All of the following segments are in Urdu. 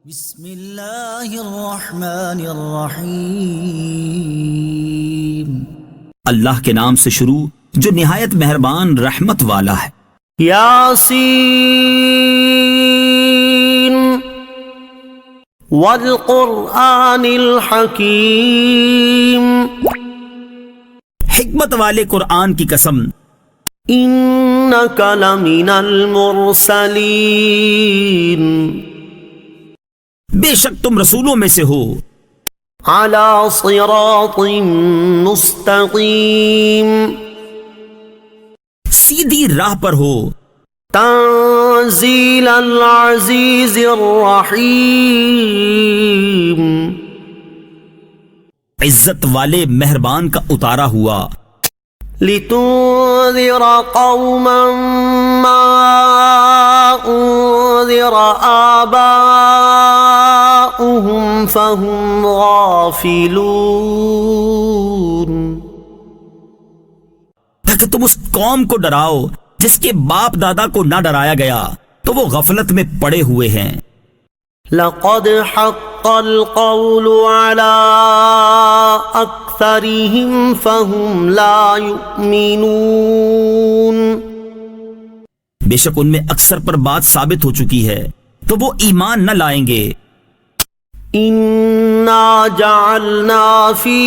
بسم اللہ الرحمن الرحیم۔ اللہ کے نام سے شروع جو نہایت مہربان رحمت والا ہے۔ یاسین والقرآن الحکیم، حکمت والے قرآن کی قسم، انک لمن المرسلین، بے شک تم رسولوں میں سے ہو، علی صراط مستقیم، سیدھی راہ پر ہو، تنزیل العزیز الرحیم، عزت والے مہربان کا اتارا ہوا، لتنذر قوما ما انذر آباؤهم فهم غافلون، تاکہ تم اس قوم کو ڈراؤ جس کے باپ دادا کو نہ ڈرایا گیا تو وہ غفلت میں پڑے ہوئے ہیں۔ لقد حق القول على اکثرهم فهم لا يؤمنون، بے شک ان میں اکثر پر بات ثابت ہو چکی ہے تو وہ ایمان نہ لائیں گے۔ انا جعلنا في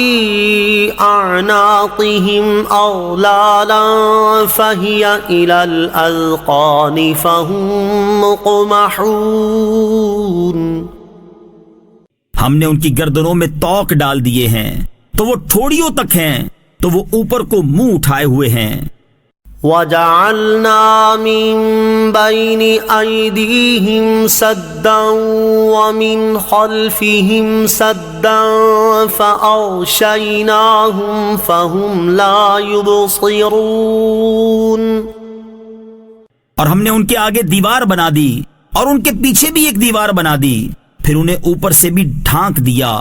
اعناقهم اغلالا فهي الى الاذقان فهم مقمحون، ہم نے ان کی گردنوں میں توق ڈال دیے ہیں تو وہ ٹھوڑیوں تک ہیں تو وہ اوپر کو منہ اٹھائے ہوئے ہیں۔ وجعلنا من بين أيديهم سدا ومن خلفهم سدا فأغشيناهم فهم لا يبصرون، اور ہم نے ان کے آگے دیوار بنا دی اور ان کے پیچھے بھی ایک دیوار بنا دی، پھر انہیں اوپر سے بھی ڈھانک دیا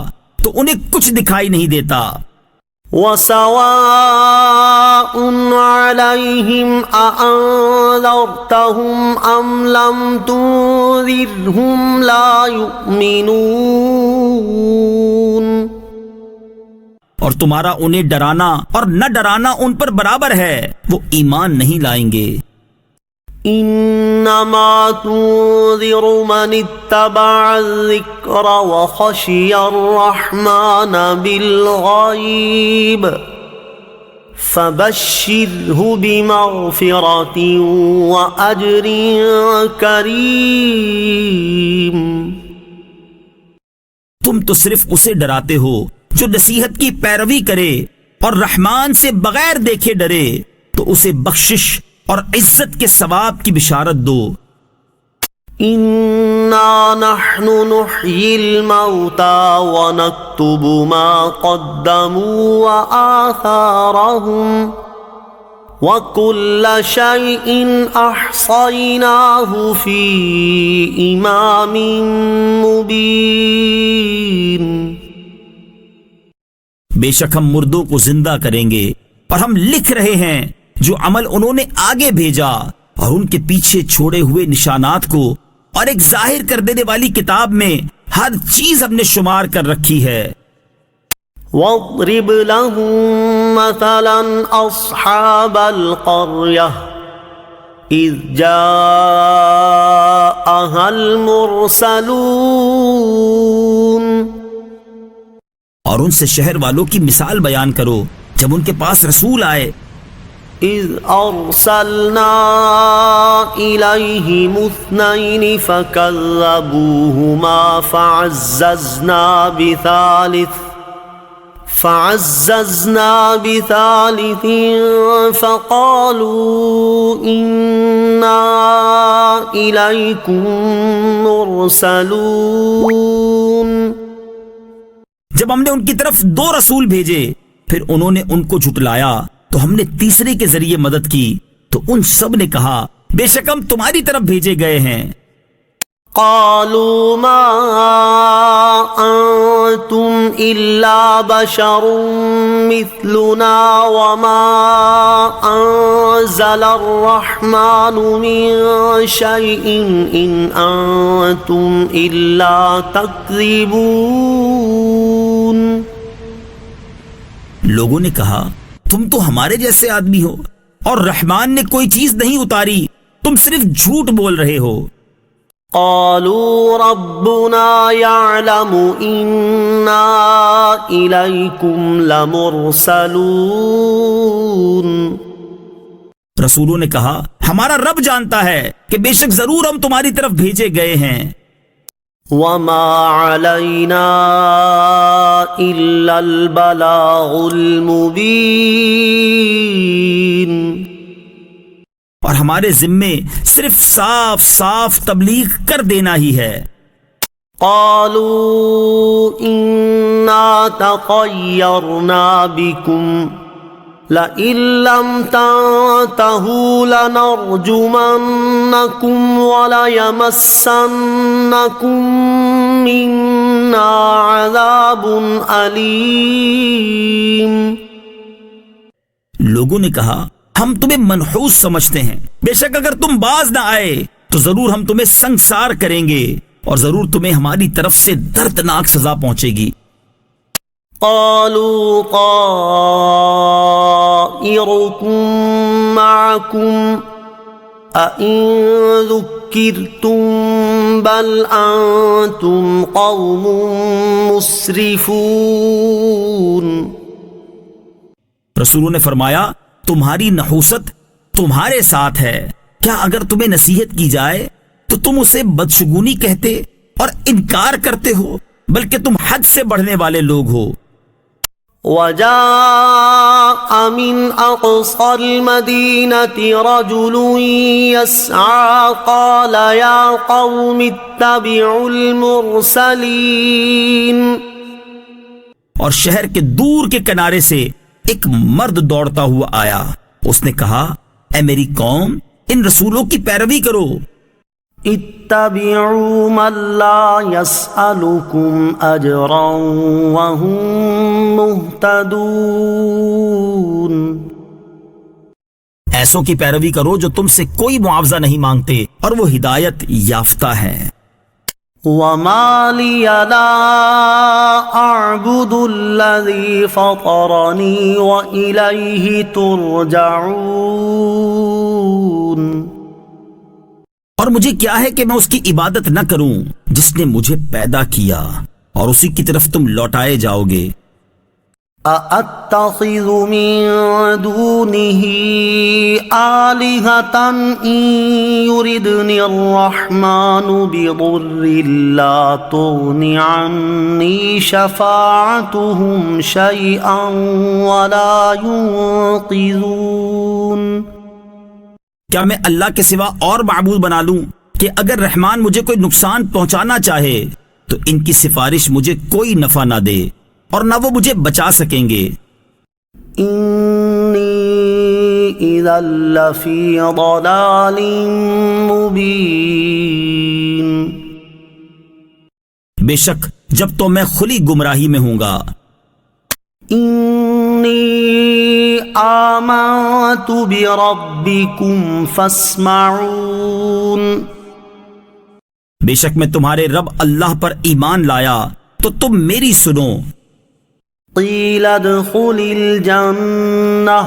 تو انہیں کچھ دکھائی نہیں دیتا۔ وسواء عليهم أأنذرتهم أم لم تنذرهم لا يؤمنون، اور تمہارا انہیں ڈرانا اور نہ ڈرانا ان پر برابر ہے، وہ ایمان نہیں لائیں گے۔ انما تنذر من اتبع الذکر وخشی الرحمن بالغیب فبشرہ بمغفرۃ واجر کریم، تم تو صرف اسے ڈراتے ہو جو نصیحت کی پیروی کرے اور رحمان سے بغیر دیکھے ڈرے، تو اسے بخشش اور عزت کے ثواب کی بشارت دو۔ انا نحن نحیی الموتى ونکتب ما قدموا وآثارهم وكل شيء احصیناہ فی امام مبین، بے شک ہم مردوں کو زندہ کریں گے اور ہم لکھ رہے ہیں جو عمل انہوں نے آگے بھیجا اور ان کے پیچھے چھوڑے ہوئے نشانات کو، اور ایک ظاہر کر دینے والی کتاب میں ہر چیز ہم نے شمار کر رکھی ہے۔ واضرب لهم مثلا اصحاب القرية اذ جاءها المرسلون، اور ان سے شہر والوں کی مثال بیان کرو جب ان کے پاس رسول آئے۔ اذ ارسلنا الیہم اثنین فکذبوہما فعززنا بثالث فقالوا انا الیکم مرسلون، جب ہم نے ان کی طرف 2 رسول بھیجے پھر انہوں نے ان کو جھٹلایا تو ہم نے تیسرے کے ذریعے مدد کی، تو ان سب نے کہا بے شک ہم تمہاری طرف بھیجے گئے ہیں۔ قالوا ما أنتم إلا بشر مثلنا وما أنزل الرحمن من شيء إن أنتم إلا تكذبون. لوگوں نے کہا تم تو ہمارے جیسے آدمی ہو اور رحمان نے کوئی چیز نہیں اتاری، تم صرف جھوٹ بول رہے ہو. قالوا ربنا يعلم إنا إليكم لمرسلون. رسولوں نے کہا ہمارا رب جانتا ہے کہ بے شک ضرور ہم تمہاری طرف بھیجے گئے ہیں. وما علينا إلا البلاغ المبين. اور ہمارے ذمے صرف صاف صاف تبلیغ کر دینا ہی ہے. قالوا إنا تطيرنا بكم لئن لم تنتهوا لنرجمنكم وليمسنكم منا عذاب أليم. لوگوں نے کہا ہم تمہیں منحوس سمجھتے ہیں، بے شک اگر تم باز نہ آئے تو ضرور ہم تمہیں سنگسار کریں گے اور ضرور تمہیں ہماری طرف سے دردناک سزا پہنچے گی. قالوا طائركم معكم أئن ذكرتم بل أنتم قوم مسرفون. رسولوں نے فرمایا تمہاری نحوست تمہارے ساتھ ہے، کیا اگر تمہیں نصیحت کی جائے تو تم اسے بدشگونی کہتے اور انکار کرتے ہو، بلکہ تم حد سے بڑھنے والے لوگ ہو. وجاء من أقصى المدينة رجل يسعى قال يا قوم اتبعوا المرسلين. اور شہر کے دور کے کنارے سے ایک مرد دوڑتا ہوا آیا، اس نے کہا اے میری قوم ان رسولوں کی پیروی کرو. اتبعوا من لا يسألكم أجرا وهم مهتدون. ایسوں کی پیروی کرو جو تم سے کوئی معاوضہ نہیں مانگتے اور وہ ہدایت یافتہ ہیں. وما لي لا أعبد الذي فطرني وإليه ترجعون. اور مجھے کیا ہے کہ میں اس کی عبادت نہ کروں جس نے مجھے پیدا کیا اور اسی کی طرف تم لوٹائے جاؤ گے. أأتخذ من دونه آلهة إن يردني الرحمن بضر لا تغن عني شفاعتهم شيئا ولا ينقذون. کیا میں اللہ کے سوا اور معبود بنا لوں کہ اگر رحمان مجھے کوئی نقصان پہنچانا چاہے تو ان کی سفارش مجھے کوئی نفع نہ دے اور نہ وہ مجھے بچا سکیں گے. انی اذا لفی ضلال مبین. بے شک جب تو میں کھلی گمراہی میں ہوں گا. انی آمنت بربکم فاسمعون. بے شک میں تمہارے رب اللہ پر ایمان لایا تو تم میری سنو. قیل ادخل الجنہ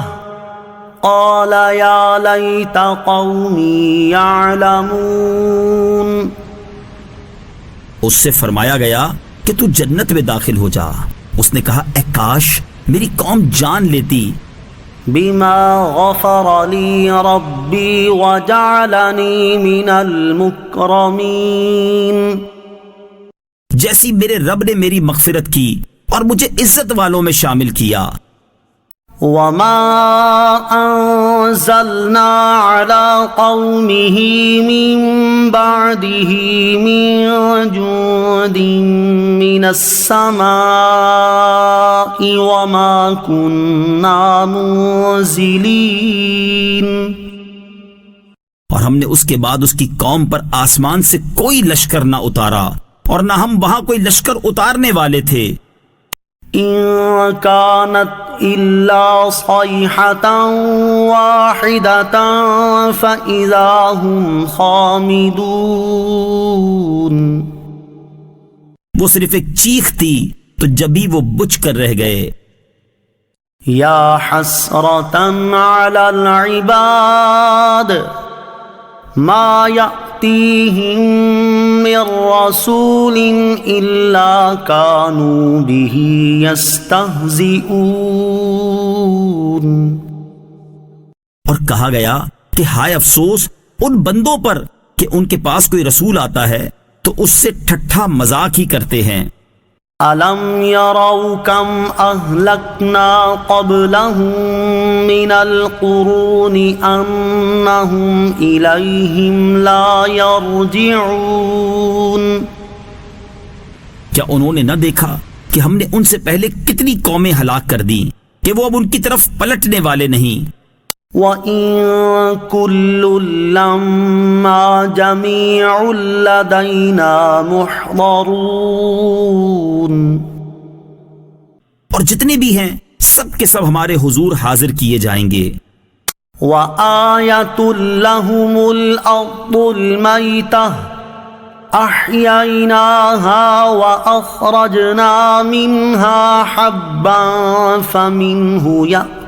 قال یا لیت قومی یعلمون. اس سے فرمایا گیا کہ تو جنت میں داخل ہو جا. اس نے کہا اے کاش میری قوم جان لیتی. بما غفر لی ربی وجعلنی من المکرمین. جیسی میرے رب نے میری مغفرت کی اور مجھے عزت والوں میں شامل کیا. وما انزلنا على قومه من بعده من جند من السماء وما كنا منزلين. اور ہم نے اس کے بعد اس کی قوم پر آسمان سے کوئی لشکر نہ اتارا اور نہ ہم وہاں کوئی لشکر اتارنے والے تھے. إن كانت إلا صيحة واحدة فإذا هم خامدون. وہ صرف ایک چیخ تھی تو جبھی وہ بجھ کر رہ گئے. یا حسرة على العباد ما يأتيهم من رسول إلا كانوا به يستهزئون. اور کہا گیا کہ ہائے افسوس ان بندوں پر کہ ان کے پاس کوئی رسول آتا ہے تو اس سے ٹھٹھا مذاق ہی کرتے ہیں. أَلَمْ يَرَوْا كَمْ أَهْلَكْنَا قَبْلَهُمْ مِنَ الْقُرُونِ أَنَّهُمْ إِلَيْهِمْ لَا يَرْجِعُونَ. کیا انہوں نے نہ دیکھا کہ ہم نے ان سے پہلے کتنی قومیں ہلاک کر دی کہ وہ اب ان کی طرف پلٹنے والے نہیں. وَإِن كُلٌّ لَّمَّا جَمِيعٌ لَّدَيْنَا مُحْضَرُونَ. اور جتنے بھی ہیں سب کے سب ہمارے حضور حاضر کیے جائیں گے. وَآيَةٌ لَّهُمُ الْأَرْضُ الْمَيْتَةُ أَحْيَيْنَاهَا وَأَخْرَجْنَا مِنْهَا حَبًّا فَمِنْهُ يَأْكُلُونَ.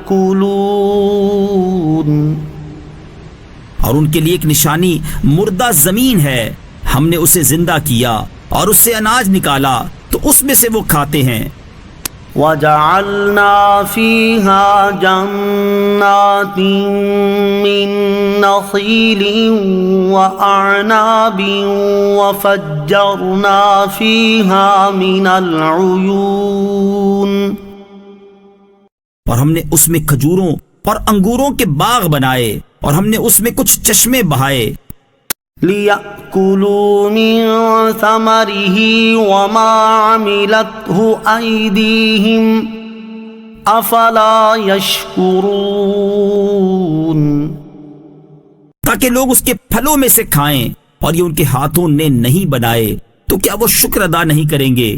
اور ان کے لیے ایک نشانی مردہ زمین ہے، ہم نے اسے زندہ کیا اور اس سے اناج نکالا تو اس میں سے وہ کھاتے ہیں. وَجَعَلْنَا فِيهَا جَنَّاتٍ مِّن نَّخِيلٍ وَأَعْنَابٍ وَفَجَّرْنَا فِيهَا مِنَ الْعُيُونِ. اور ہم نے اس میں کھجوروں اور انگوروں کے باغ بنائے اور ہم نے اس میں کچھ چشمے بہائے. لِيَأْكُلُوا مِن ثَمَرِهِ وَمَا عَمِلَتْهُ أَيْدِيهِمْ أَفَلَا يَشْكُرُونَ. تاکہ لوگ اس کے پھلوں میں سے کھائیں اور یہ ان کے ہاتھوں نے نہیں بنائے تو کیا وہ شکر ادا نہیں کریں گے.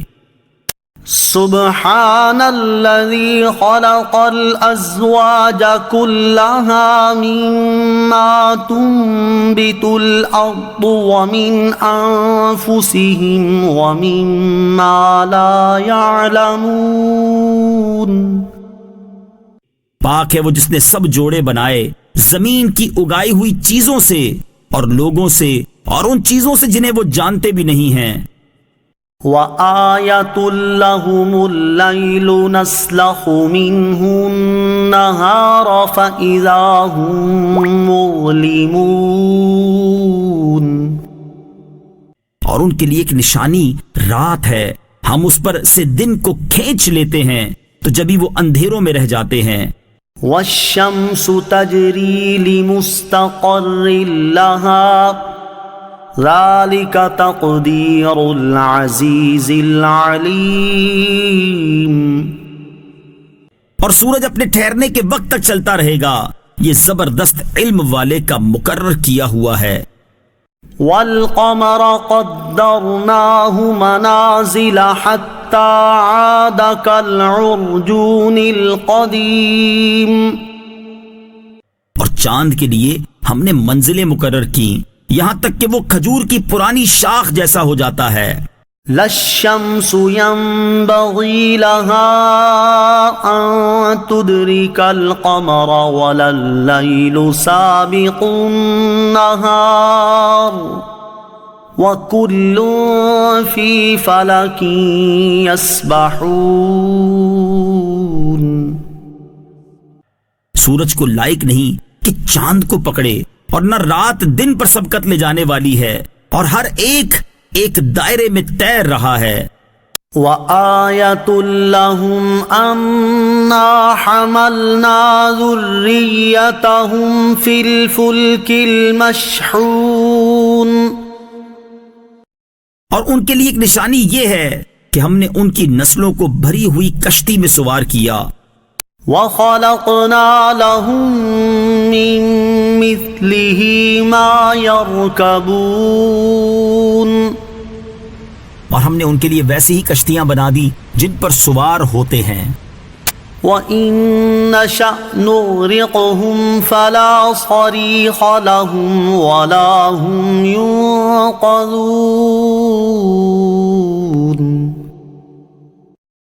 سبحان الذي خلق الأزواج كلها مما تنبت الأرض ومن أنفسهم ومما لا يعلمون. پاک ہے وہ جس نے سب جوڑے بنائے زمین کی اگائی ہوئی چیزوں سے اور لوگوں سے اور ان چیزوں سے جنہیں وہ جانتے بھی نہیں ہیں. وَآيَةٌ لَّهُمُ اللَّيْلُ نَسْلَخُ مِنْهُ النَّهَارَ فَإِذَا هُم مُّظْلِمُونَ. اور ان کے لیے ایک نشانی رات ہے، ہم اس پر سے دن کو کھینچ لیتے ہیں تو جبھی وہ اندھیروں میں رہ جاتے ہیں. وَالشَّمْسُ تَجْرِي لِمُسْتَقَرٍّ لَّهَا ذَلِكَ تَقْدِيرُ الْعَزِيزِ الْعَلِيمِ. اور سورج اپنے ٹھہرنے کے وقت تک چلتا رہے گا، یہ زبردست علم والے کا مقرر کیا ہوا ہے. وَالْقَمَرَ قَدَّرْنَاهُ مَنَازِلَ حَتَّى عَادَ كَالْعُرْجُونِ الْقَدِيمِ. اور چاند کے لیے ہم نے منزلیں مقرر کی یہاں تک کہ وہ کھجور کی پرانی شاخ جیسا ہو جاتا ہے. لا الشمس ينبغي لها أن تدرك القمر ولا الليل سابق النهار وكل في فلك يسبحون. سورج کو لائق نہیں کہ چاند کو پکڑے اور نہ رات دن پر سبقت لے جانے والی ہے اور ہر ایک دائرے میں تیر رہا ہے. وَآيَةٌ لَّهُمْ أَنَّا حَمَلْنَا ذُرِّيَّتَهُمْ فِي الْفُلْكِ الْمَشْحُونِ. اور ان کے لیے ایک نشانی یہ ہے کہ ہم نے ان کی نسلوں کو بھری ہوئی کشتی میں سوار کیا. وَخَلَقْنَا لَهُم مِّن مِّثْلِهِ مَا يَرْكَبُونَ. اور ہم نے ان کے لیے ویسی ہی کشتیاں بنا دی جن پر سوار ہوتے ہیں. وَإِن نَّشَأْ نُغْرِقْهُمْ فَلَا صَرِيخَ لَهُمْ وَلَا هُمْ يُنقَذُونَ.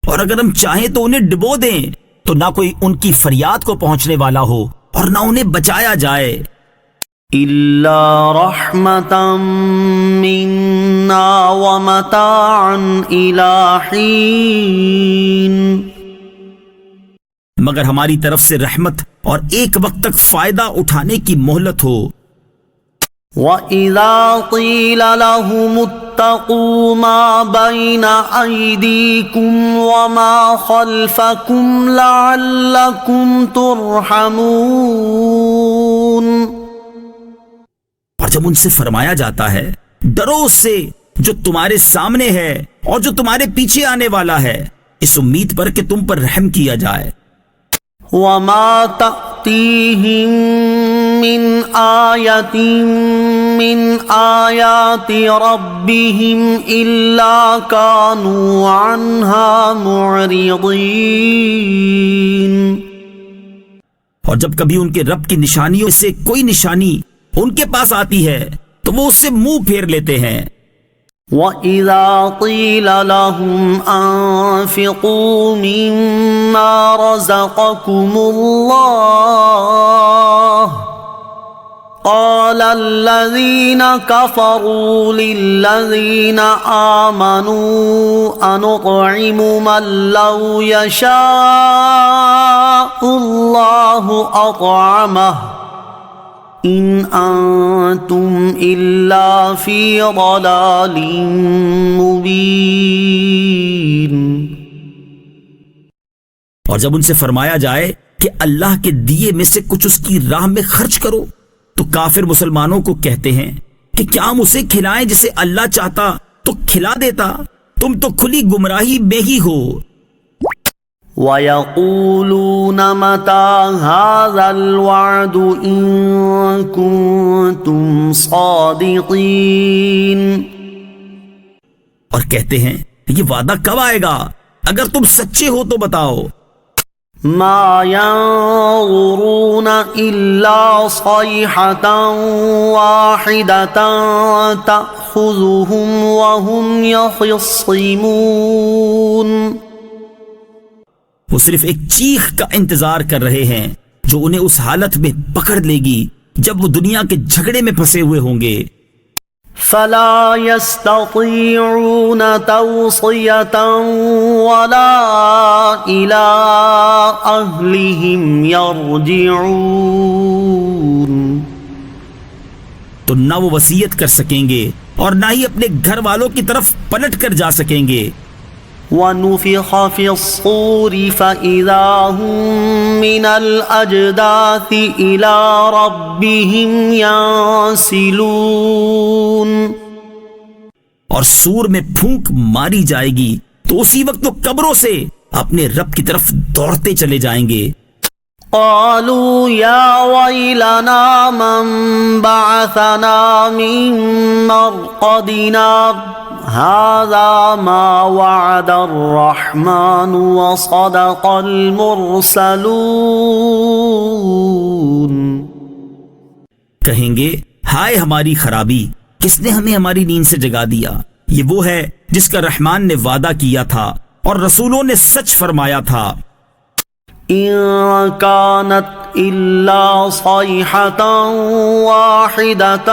اور اگر ہم چاہیں تو انہیں ڈبو دیں تو نہ کوئی ان کی فریاد کو پہنچنے والا ہو اور نہ انہیں بچایا جائے. إِلَّا رَحْمَةً مِّنَّا وَمَتَاعًا إِلَى حِينٍ. مگر ہماری طرف سے رحمت اور ایک وقت تک فائدہ اٹھانے کی مہلت ہو. وَإِذَا قِيلَ لَهُمُ اتَّقُوا مَا بَيْنَ أَيْدِيكُمْ وَمَا خَلْفَكُمْ لَعَلَّكُمْ تُرْحَمُونَ. اور جب ان سے فرمایا جاتا ہے ڈرو اس سے جو تمہارے سامنے ہے اور جو تمہارے پیچھے آنے والا ہے، اس امید پر کہ تم پر رحم کیا جائے. وَمَا تَأْتِيهِم مِّنْ آيَةٍ مِّنْ آيَاتِ رَبِّهِمْ إِلَّا كَانُوا عَنْهَا مُعْرِضِينَ. اور جب کبھی ان کے رب کی نشانیوں سے کوئی نشانی ان کے پاس آتی ہے تو وہ اس سے منہ پھیر لیتے ہیں. وَإِذَا قِيلَ لَهُمْ أَنفِقُوا مِمَّا رَزَقَكُمُ اللَّهُ قَالَ الَّذِينَ كَفَرُوا لِلَّذِينَ آمَنُوا أَنُطْعِمُ مَن لَّوْ يَشَاءُ اللَّهُ أَطْعَمَهُ إِنْ أَنْتُمْ إِلَّا فِي ضَلَالٍ مُبِينٍ. اور جب ان سے فرمایا جائے کہ اللہ کے دیے میں سے کچھ اس کی راہ میں خرچ کرو تو کافر مسلمانوں کو کہتے ہیں کہ کیا ہم اسے کھلائیں جسے اللہ چاہتا تو کھلا دیتا، تم تو کھلی گمراہی میں ہی ہو. وَيَقُولُونَ مَتَى هَذَا الْوَعْدُ إِن كُنتُمْ صَادِقِينَ. اور کہتے ہیں یہ وعدہ کب آئے گا؟ اگر تم سچے ہو تو بتاؤ. مَا يَنظُرُونَ إِلَّا صَيْحَةً وَاحِدَةً تَأْخُذُهُمْ وَهُمْ يَخِصِّمُونَ. وہ صرف ایک چیخ کا انتظار کر رہے ہیں جو انہیں اس حالت میں پکڑ لے گی جب وہ دنیا کے جھگڑے میں پھنسے ہوئے ہوں گے. فَلَا يَسْتَطِيعُونَ تَوْصِيَةً وَلَا إِلَىٰ أَهْلِهِمْ يَرْجِعُونَ. تو نہ وہ وصیت کر سکیں گے اور نہ ہی اپنے گھر والوں کی طرف پلٹ کر جا سکیں گے. وَنُفِخَ فِي الصُّورِ فَإِذَا هُم مِّنَ الْأَجْدَاثِ إِلَىٰ رَبِّهِمْ يَنسِلُونَ. اور سور میں پھونک ماری جائے گی تو اسی وقت وہ قبروں سے اپنے رب کی طرف دوڑتے چلے جائیں گے. قالوا يا ويلنا من بعثنا من مرقدنا هذا ما وعد الرحمن وصدق المرسلون. کہیں گے ہائے ہماری خرابی، کس نے ہمیں ہماری نیند سے جگا دیا؟ یہ وہ ہے جس کا رحمان نے وعدہ کیا تھا اور رسولوں نے سچ فرمایا تھا. إن كانت إلا صيحة واحدة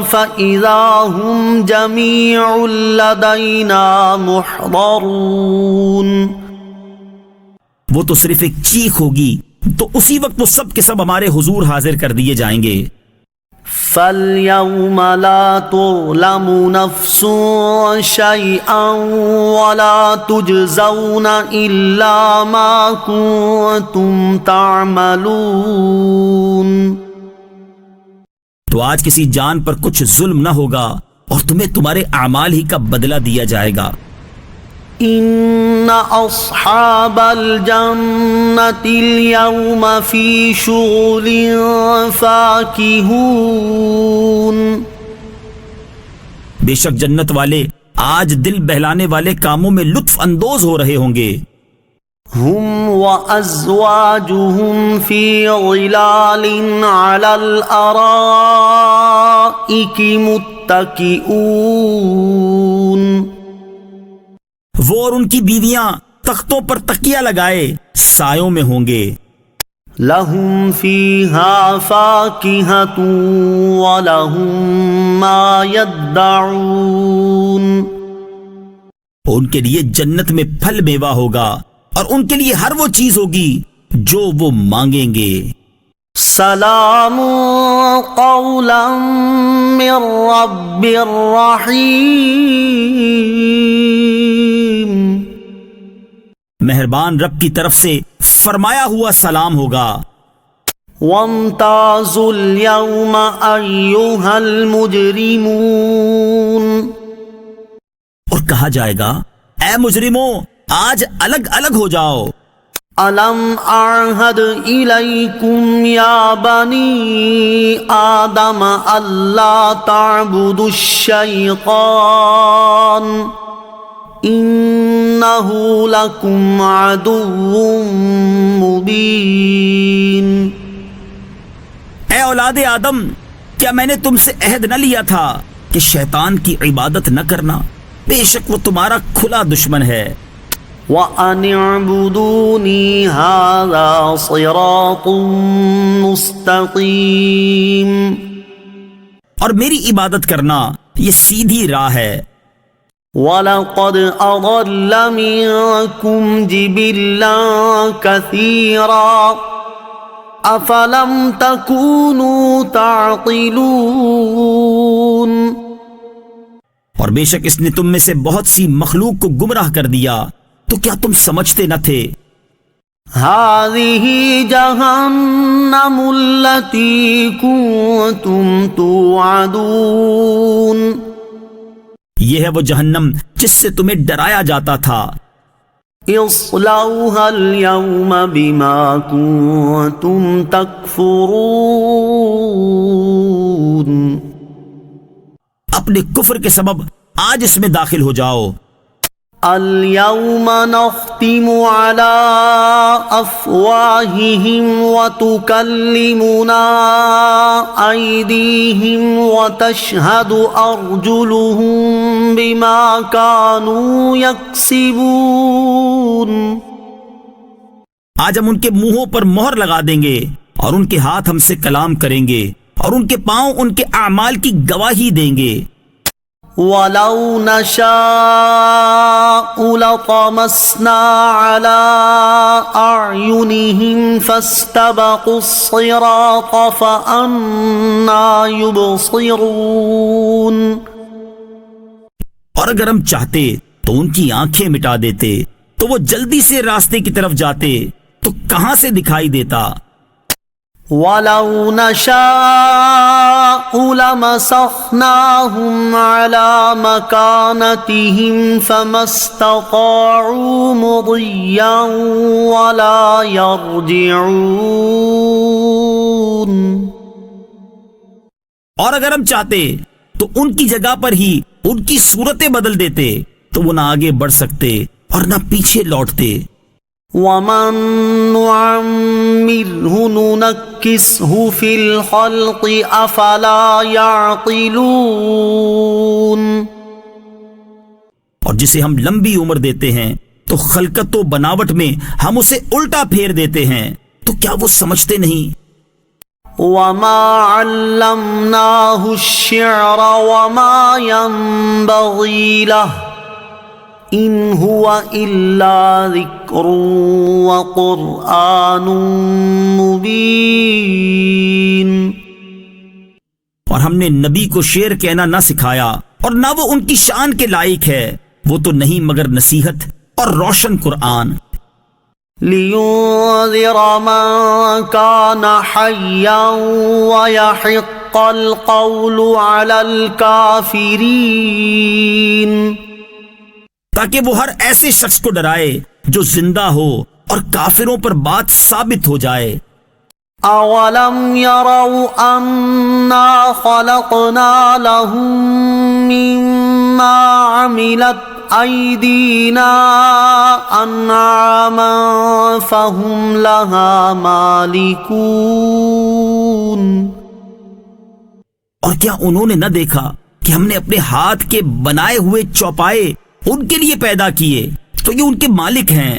فإذا هم جميع لدينا محضرون. وہ تو صرف ایک چیخ ہوگی تو اسی وقت وہ سب کے سب ہمارے حضور حاضر کر دیے جائیں گے. فَالْيَوْمَ لَا تُظْلَمُ نَفْسٌ شَيْئًا وَلَا تُجْزَوْنَ إِلَّا مَا كُنتُمْ تَعْمَلُونَ. تو آج کسی جان پر کچھ ظلم نہ ہوگا اور تمہیں تمہارے اعمال ہی کا بدلہ دیا جائے گا. إن أصحاب الجنة اليوم في شغل فاكهون. بے شک جنت والے آج دل بہلانے والے کاموں میں لطف اندوز ہو رہے ہوں گے. هم وأزواجهم في ظلال على الأرائك متكئون. وہ اور ان کی بیویاں تختوں پر تکیہ لگائے سایوں میں ہوں گے. لهم فيها فاكهة ولهم ما يدعون. ان کے لیے جنت میں پھل میوہ ہوگا اور ان کے لیے ہر وہ چیز ہوگی جو وہ مانگیں گے. سلام قولا من رب الرحیم. مہربان رب کی طرف سے فرمایا ہوا سلام ہوگا. وامتازوا اليوم أيها المجرمون. اور کہا جائے گا اے مجرموں آج الگ الگ ہو جاؤ. ألم أعهد إليكم يا بني آدم ألا تعبدوا الشيطان إنه لكم عدو مبين. اے اولاد آدم کیا میں نے تم سے عہد نہ لیا تھا کہ شیطان کی عبادت نہ کرنا؟ بے شک وہ تمہارا کھلا دشمن ہے. وَأَنِ اعْبُدُونِي هَذَا صِرَاطٌ مُسْتَقِيمٌ. اور میری عبادت کرنا یہ سیدھی راہ ہے. وَلَقَدْ أَضَلَّ مِنكُمْ جِبِلًّا كَثِيرًا أَفَلَمْ تَكُونُوا تَعْقِلُونَ. اور بے شک اس نے تم میں سے بہت سی مخلوق کو گمراہ کر دیا تو کیا تم سمجھتے نہ تھے؟ هَذِهِ جَهَنَّمُ الَّتِي كُنتُمْ تُوعَدُونَ. یہ ہے وہ جہنم جس سے تمہیں ڈرایا جاتا تھا. اصلوها اليوم بما كنتم تكفرون. اپنے کفر کے سبب آج اس میں داخل ہو جاؤ. اليوم نختم على أفواههم وتكلمنا أيديهم وتشهد أرجلهم بما كانوا يكسبون. آج ہم ان کے منہوں پر مہر لگا دیں گے اور ان کے ہاتھ ہم سے کلام کریں گے اور ان کے پاؤں ان کے اعمال کی گواہی دیں گے. وَلَوْ نَشَاءُ لَطَمَسْنَا عَلَىٰ أَعْيُنِهِمْ فَاسْتَبَقُوا الصِّرَاطَ فَأَنَّىٰ يُبْصِرُونَ. اور اگر ہم چاہتے تو ان کی آنکھیں مٹا دیتے تو وہ جلدی سے راستے کی طرف جاتے تو کہاں سے دکھائی دیتا. وَلَوْ نَشَاءُ لَمَسَخْنَاهُمْ عَلَىٰ مَكَانَتِهِمْ فَمَا اسْتَطَاعُوا مُضِيًّا وَلَا يَرْجِعُونَ. اور اگر ہم چاہتے تو ان کی جگہ پر ہی ان کی صورتیں بدل دیتے تو وہ نہ آگے بڑھ سکتے اور نہ پیچھے لوٹتے. وَمَن نُعَمِّرْهُ نُنَكِّسْهُ فِي الْخَلْقِ أَفَلَا يَعْقِلُونَ. اور جسے ہم لمبی عمر دیتے ہیں تو خلقت و بناوٹ میں ہم اسے الٹا پھیر دیتے ہیں تو کیا وہ سمجھتے نہیں؟ وَمَا عَلَّمْنَاهُ الشِّعْرَ وَمَا يَنبَغِي لَهُ إِنْ هُوَ إِلَّا ذِكْرٌ وَقُرْآنٌ مُبِينٌ. اور ہم نے نبی کو شعر کہنا نہ سکھایا اور نہ وہ ان کی شان کے لائق ہے. وہ تو نہیں مگر نصیحت اور روشن قرآن. لِيُنذِرَ مَن كَانَ حَيًّا وَيَحِقَّ الْقَوْلُ عَلَى الْكَافِرِينَ. تاکہ وہ ہر ایسے شخص کو ڈرائے جو زندہ ہو اور کافروں پر بات ثابت ہو جائے. أَوَلَمْ يَرَوْا أَنَّا خَلَقْنَا لَهُم مِّمَّا ما عملت أيدينا أنعاما فهم لها مالكون. اور کیا انہوں نے نہ دیکھا کہ ہم نے اپنے ہاتھ کے بنائے ہوئے چوپائے ان کے لیے پیدا کیے تو یہ ان کے مالک ہیں.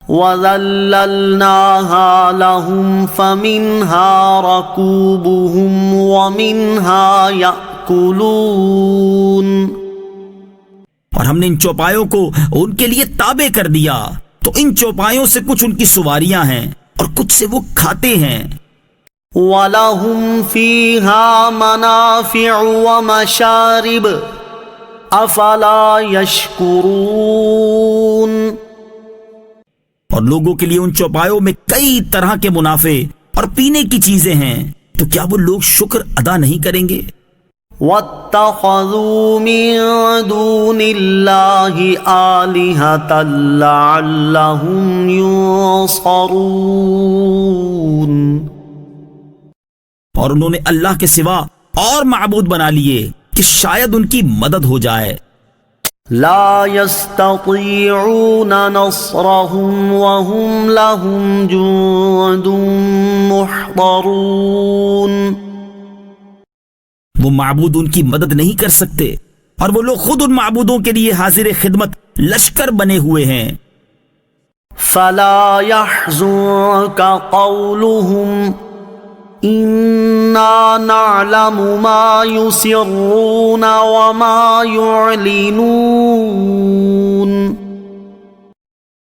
وَذَلَّلْنَاهَا لَهُمْ فَمِنْهَا رَكُوبُهُمْ وَمِنْهَا يَأْكُلُونَ. اور ہم نے ان چوپایوں کو ان کے لیے تابع کر دیا تو ان چوپایوں سے کچھ ان کی سواریاں ہیں اور کچھ سے وہ کھاتے ہیں. وَلَهُمْ فِيهَا مَنَافِعُ وَمَشَارِبُ أَفَلَا يَشْكُرُونَ. اور لوگوں کے لیے ان چوپایوں میں کئی طرح کے منافع اور پینے کی چیزیں ہیں تو کیا وہ لوگ شکر ادا نہیں کریں گے؟ وَاتَّخَذُوا مِن دُونِ اللَّهِ آلِهَةً لَعَلَّهُمْ يُنصَرُونَ. اور انہوں نے اللہ کے سوا اور معبود بنا لیے کہ شاید ان کی مدد ہو جائے. لا يستطيعون نصرهم وهم لهم جند محضرون. وہ معبود ان کی مدد نہیں کر سکتے اور وہ لوگ خود ان معبودوں کے لیے حاضر خدمت لشکر بنے ہوئے ہیں. فلا يحزنك قولهم إنا نعلم ما يسرون وما يعلنون.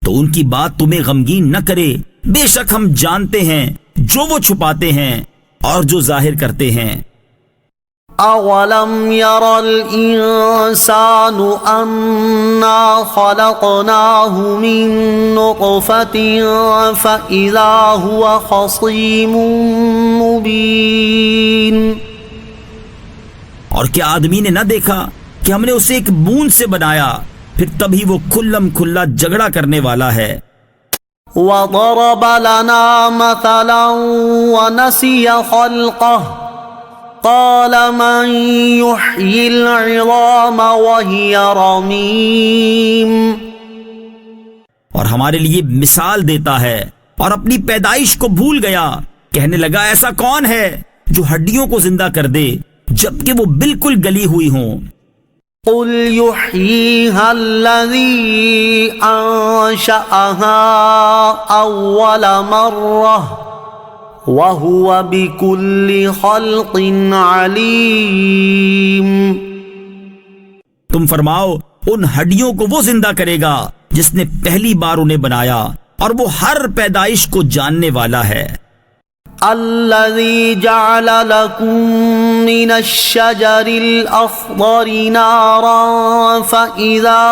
تو ان کی بات تمہیں غمگین نہ کرے، بے شک ہم جانتے ہیں جو وہ چھپاتے ہیں اور جو ظاہر کرتے ہیں. أولم ير الإنسان أنا خلقناه من نطفة فإذا هو خصيم مبين. اور کیا آدمی نے نہ دیکھا کہ ہم نے اسے ایک بوند سے بنایا پھر تبھی وہ کھلم کھلا جھگڑا کرنے والا ہے. وضرب لنا مثلا ونسي خلقه قال من يحيي العظام وهي رميم. اور ہمارے لیے مثال دیتا ہے اور اپنی پیدائش کو بھول گیا، کہنے لگا ایسا کون ہے جو ہڈیوں کو زندہ کر دے جبکہ وہ بالکل گلی ہوئی ہوں. قل يحييها الذي أنشأها أول مرة وَهُوَ بِكُلِّ خَلْقٍ عَلِيمٌ. تم فرماؤ ان ہڈیوں کو وہ زندہ کرے گا جس نے پہلی بار انہیں بنایا اور وہ ہر پیدائش کو جاننے والا ہے. الَّذِي جَعَلَ لَكُم مِّنَ الشَّجَرِ الْأَخْضَرِ نَارًا فَإِذَا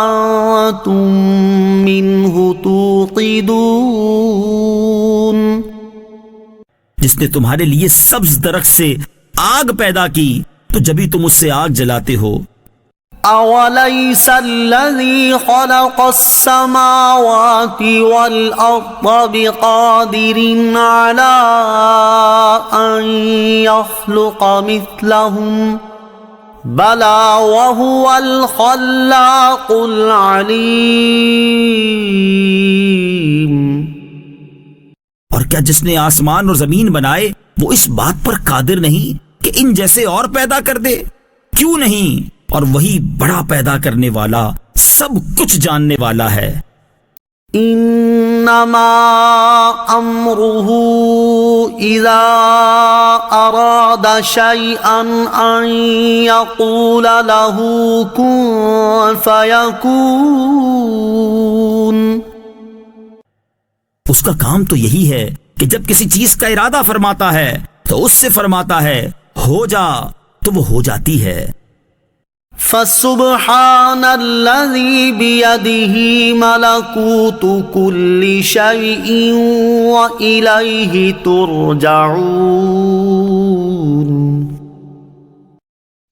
أَنتُم مِّنْهُ تُوقِدُونَ. جس نے تمہارے لیے سبز درخت سے آگ پیدا کی تو جبھی تم اس سے آگ جلاتے ہو. أَوَلَيْسَ الَّذِي خَلَقَ السَّمَاوَاتِ وَالْأَرْضَ بِقَادِرٍ عَلَىٰ أَن يَخْلُقَ مِثْلَهُم بَلَىٰ وَهُوَ الْخَلَّاقُ الْعَلِيمُ. اور کیا جس نے آسمان اور زمین بنائے وہ اس بات پر قادر نہیں کہ ان جیسے اور پیدا کر دے؟ کیوں نہیں، اور وہی بڑا پیدا کرنے والا سب کچھ جاننے والا ہے. انما امره اذا اراد شيئا ان يقول له كن فيكون. اس کا کام تو یہی ہے کہ جب کسی چیز کا ارادہ فرماتا ہے تو اس سے فرماتا ہے ہو جا تو وہ ہو جاتی ہے. فسبحان الذي بيده ملكوت كل شيء وإليه ترجعون.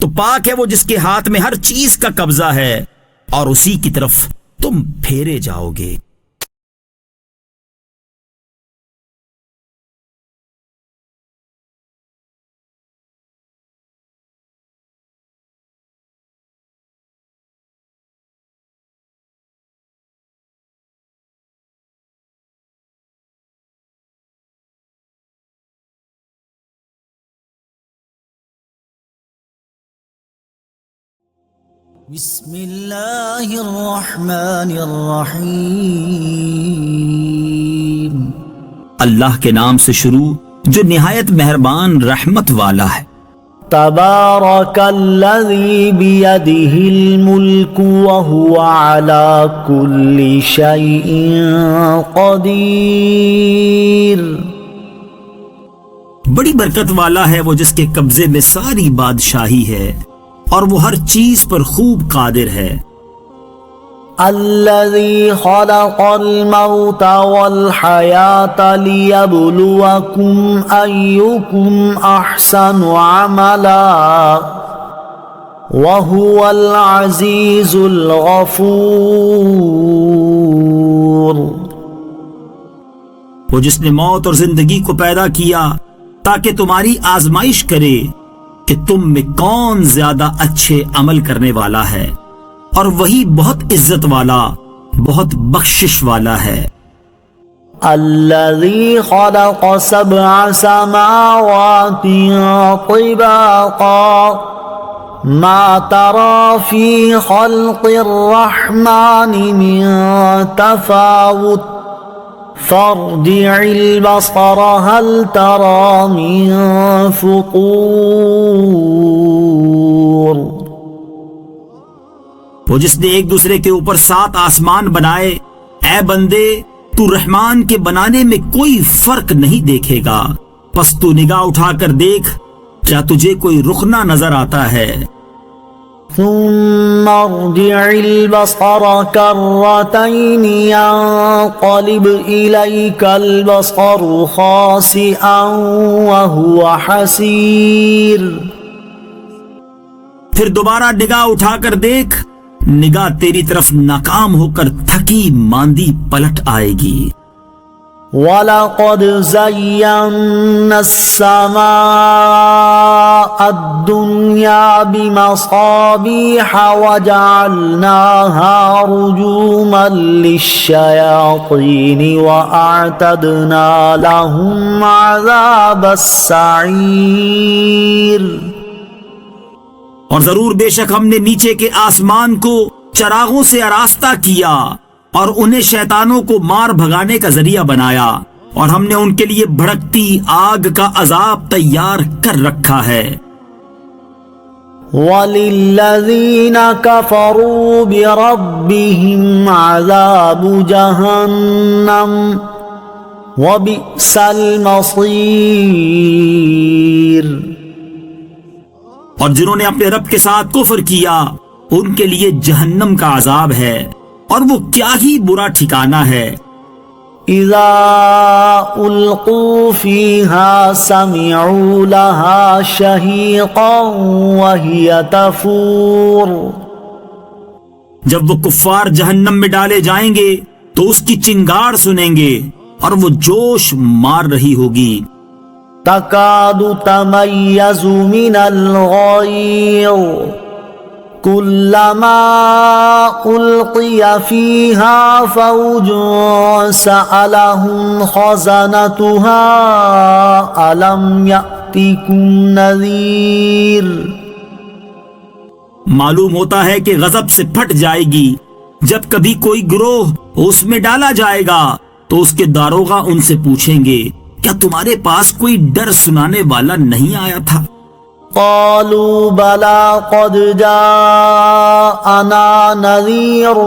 تو پاک ہے وہ جس کے ہاتھ میں ہر چیز کا قبضہ ہے اور اسی کی طرف تم پھیرے جاؤ گے. بسم اللہ الرحمن الرحیم اللہ کے نام سے شروع جو نہایت مہربان رحمت والا ہے۔ تبارک الذی بیدہ الملک وہو علی کل شیء قدیر۔ بڑی برکت والا ہے وہ جس کے قبضے میں ساری بادشاہی ہے اور وہ ہر چیز پر خوب قادر ہے۔ الذی خلق الموت والحیاة لیبلوکم ایکم احسن عملا وہو العزیز الغفور۔ وہ جس نے موت اور زندگی کو پیدا کیا تاکہ تمہاری آزمائش کرے کہ تم میں کون زیادہ اچھے عمل کرنے والا ہے، اور وہی بہت عزت والا بہت بخشش والا ہے۔ الذي خلق سبع سماوات طباقا ما ترى في خلق الرحمن من تفاوت فارجع البصر هل ترى من فطور۔ وہ جس نے ایک دوسرے کے اوپر 7 آسمان بنائے، اے بندے تو رحمان کے بنانے میں کوئی فرق نہیں دیکھے گا، پس تو نگاہ اٹھا کر دیکھ کیا تجھے کوئی رخنہ نظر آتا ہے۔ ثم ارجع البصر كرتين ينقلب إليك البصر خاسئا وهو حسير۔ پھر دوبارہ نگاہ اٹھا کر دیکھ، نگاہ تیری طرف ناکام ہو کر تھکی ماندی پلٹ آئے گی۔ وَلَقَدْ زَيَّنَّا السَّمَاءَ الدُّنْيَا بِمَصَابِيحَ وَجَعَلْنَاهَا رُجُومًا لِلشَّيَاطِينِ وَأَعْتَدْنَا لَهُمْ عَذَابَ السَّعِيرِ۔ اور ضرور بے شک ہم نے نیچے کے آسمان کو چراغوں سے آراستہ کیا اور انہیں شیطانوں کو مار بھگانے کا ذریعہ بنایا، اور ہم نے ان کے لیے بھڑکتی آگ کا عذاب تیار کر رکھا ہے۔ وَلِلَّذِينَ كَفَرُوا بِرَبِّهِمْ عَذَابُ جَهَنَّمَ وَبِئْسَ الْمَصِيرُ۔ اور جنہوں نے اپنے رب کے ساتھ کفر کیا ان کے لیے جہنم کا عذاب ہے، اور وہ کیا ہی برا ٹھکانہ ہے۔ اذا القوا فيها سمعوا لها شهيقا وهي تفور۔ جب وہ کفار جہنم میں ڈالے جائیں گے تو اس کی چنگاڑ سنیں گے اور وہ جوش مار رہی ہوگی۔ تكاد تميز من الغيظ كلما ألقي فيها فوج سألهم خزنتها ألم يأتكم نذير۔ معلوم ہوتا ہے کہ غضب سے پھٹ جائے گی جب کبھی کوئی گروہ اس میں ڈالا جائے گا تو اس کے داروغہ ان سے پوچھیں گے کیا تمہارے پاس کوئی ڈر سنانے والا نہیں آیا تھا؟ قالوا بلى قد جاءنا نذير